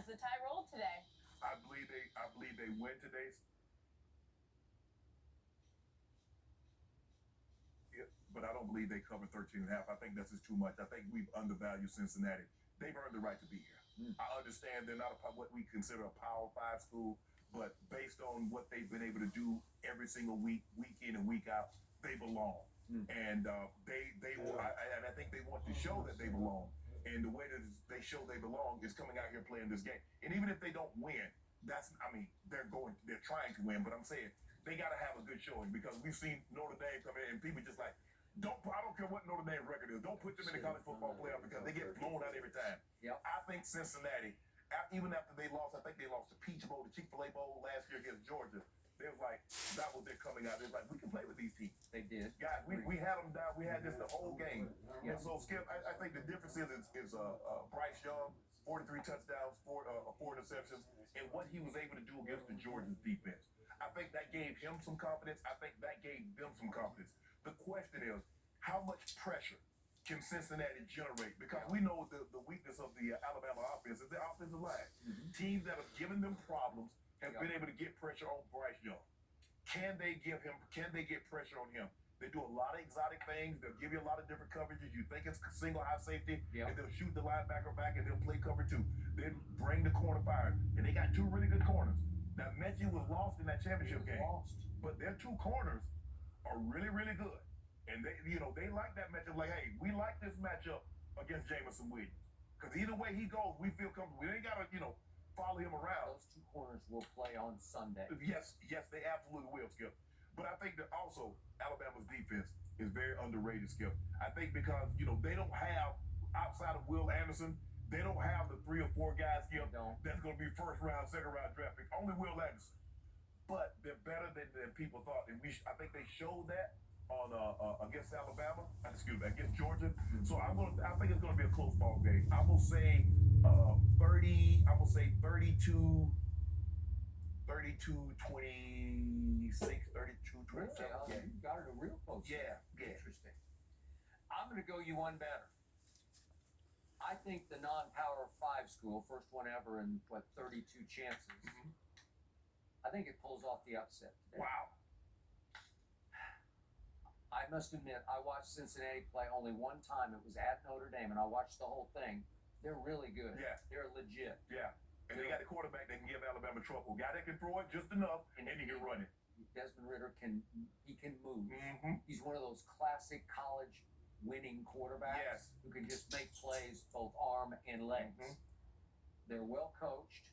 has the tie rolled today? I believe they win today. Yeah, but I don't believe they cover 13 and a half. I think that's just too much. I think we've undervalued Cincinnati. They've earned the right to be here. I understand they're not what we consider a Power Five school, but based on what they've been able to do every single week, week in and week out, they belong. And I think they want to show that they belong. And the way that they show they belong is coming out here playing this game. And even if they don't win, they're trying to win. But I'm saying they got to have a good showing because we've seen Notre Dame come in and people just like, I don't care what Notre Dame record is. Don't put them in the college football playoff because they get blown out every time. Yep. I think Cincinnati, even after they lost, I think they lost the Peach Bowl, the Chick-fil-A Bowl last year against Georgia. They was like, that was their coming out. They was like, we can play with these teams. They did. Guys, we had them down. We had this the whole game. Yeah. And so, Skip, I think the difference is Bryce Young, 43 touchdowns, four interceptions, and what he was able to do against the Georgia defense. I think that gave him some confidence. I think that gave them some confidence. The question is, how much pressure can Cincinnati generate? Because we know the weakness of the Alabama offense is the offensive line. Teams that have given them problems have been able to get pressure on Bryce Young. Can they get pressure on him? They do a lot of exotic things. They'll give you a lot of different coverages. You think it's single high safety, and they'll shoot the linebacker back, and they'll play cover two. Then bring the corner fire, and they got two really good corners. Now, Mechie was lost in that championship game, but their two corners are really, really good. And they like that matchup. Like, hey, we like this matchup against Jameson Williams. Because either way he goes, we feel comfortable. We ain't got to, follow him around. Those two corners will play on Sunday. Yes, they absolutely will, Skip. But I think that also Alabama's defense is very underrated, Skip. I think because, they don't have, outside of Will Anderson, they don't have the 3 or 4 guys, Skip, that's going to be first round, second round draft pick. Only Will Anderson. But they're better than people thought. And I think they showed that on against Alabama, against Georgia. So I think it's going to be a close ball game. I will say 32, 32, 26, 32, 27. Yeah, you got it a real close. Yeah. Interesting. I'm going to go you one better. I think the non-Power 5 school, first one ever in 32 chances. I think it pulls off the upset today. Wow. I must admit, I watched Cincinnati play only one time. It was at Notre Dame, and I watched the whole thing. They're really good. Yeah. They're legit. Yeah. And they got the quarterback that can give Alabama trouble. Guy that can throw it just enough, and he can run it. Desmond Ridder can move. He's one of those classic college winning quarterbacks who can just make plays both arm and legs. They're well coached.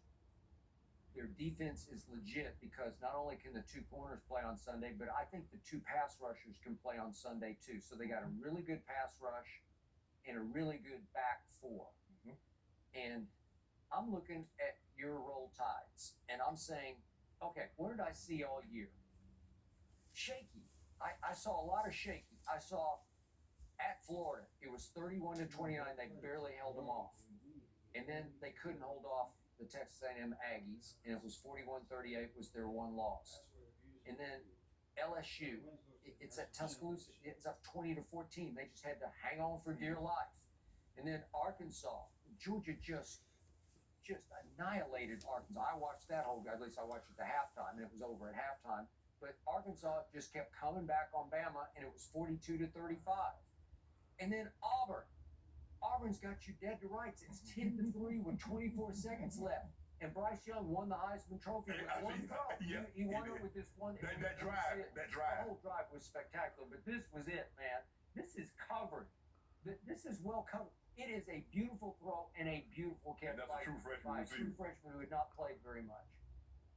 Their defense is legit because not only can the two corners play on Sunday, but I think the two pass rushers can play on Sunday too. So they got a really good pass rush and a really good back four. And I'm looking at your Roll Tides, and I'm saying, okay, what did I see all year? Shaky. I saw a lot of shaky. I saw at Florida, it was 31-29. They barely held them off. And then they couldn't hold off the Texas A&M Aggies, and it was 41-38 was their one loss. And then LSU, it's at Tuscaloosa, it's up 20-14. They just had to hang on for dear life. And then Arkansas, Georgia just annihilated Arkansas. I watched that whole, at least I watched it to halftime, and it was over at halftime. But Arkansas just kept coming back on Bama, and it was 42-35. And then Auburn. Auburn's got you dead to rights. It's 10-3 with 24 seconds left. And Bryce Young won the Heisman Trophy with one throw. He won it with this one. That drive. The whole drive was spectacular. But this was it, man. This is covered. This is well covered. It is a beautiful throw and a beautiful catch by a true freshman who had not played very much.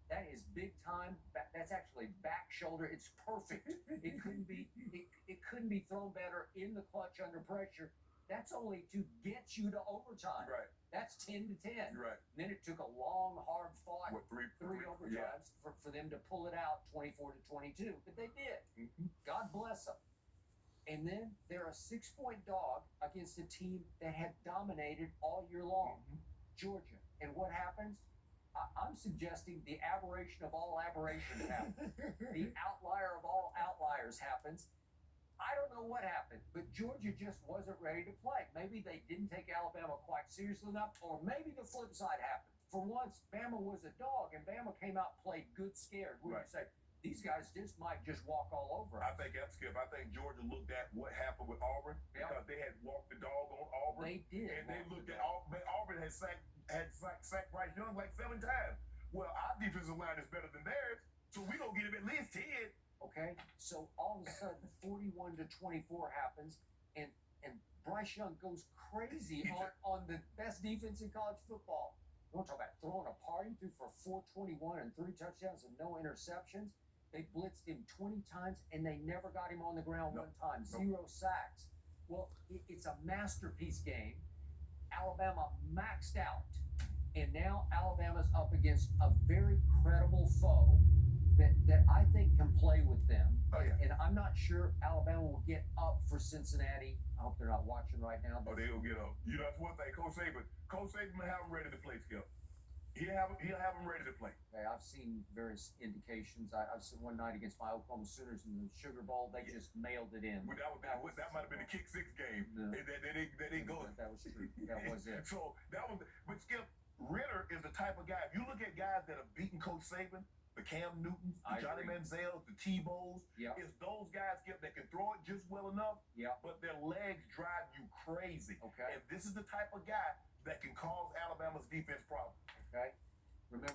That is big time. That's actually back shoulder. It's perfect. It couldn't be thrown better in the clutch under pressure. That's only to get you to overtime. Right. That's 10-10. Right. And then it took a long, hard fought, three overtimes for them to pull it out 24-22. But they did. God bless them. And then they're a 6-point dog against a team that had dominated all year long, Georgia. And what happens? I'm suggesting the aberration of all aberrations happens. The outlier of all outliers happens. I don't know what happened, but Georgia just wasn't ready to play. Maybe they didn't take Alabama quite seriously enough, or maybe the flip side happened. for once, Bama was a dog, and Bama came out and played good scared. We would say, these guys might just walk all over us. I think that's Skip. I think Georgia looked at what happened with Auburn because they had walked the dog on Auburn. They did. And they looked at Auburn had sacked Bryce Young like 7 times. Well, our defensive line is better than theirs, so we gonna get him at least 10. Okay, so all of a sudden, 41-24 happens, and Bryce Young goes crazy on the best defense in college football. You want to talk about throwing a party, threw for 421 and 3 touchdowns and no interceptions. They blitzed him 20 times, and they never got him on the ground one time. 0 sacks. Well, it's a masterpiece game. Alabama maxed out, and now Alabama's up against a very credible foe that I think can play with them. Oh, yeah. And I'm not sure Alabama will get up for Cincinnati. I hope they're not watching right now. Oh, they'll get up. You know, that's one thing. Coach Saban will have them ready to play, Skip. He'll have them ready to play. Okay, I've seen various indications. I've seen one night against my Oklahoma Sooners in the Sugar Bowl. They just mailed it in. Well, that might have been the kick 6 game. No. They didn't go. That was true. That was it. So that was. But Skip, Ritter is the type of guy. If you look at guys that have beaten Coach Saban, the Cam Newtons, the Johnny Manziels, the Tebows, it's those guys, Skip, that can throw it just well enough, but their legs drive you crazy. Okay. And this is the type of guy that can cause Alabama's defense problems. Okay. Remember.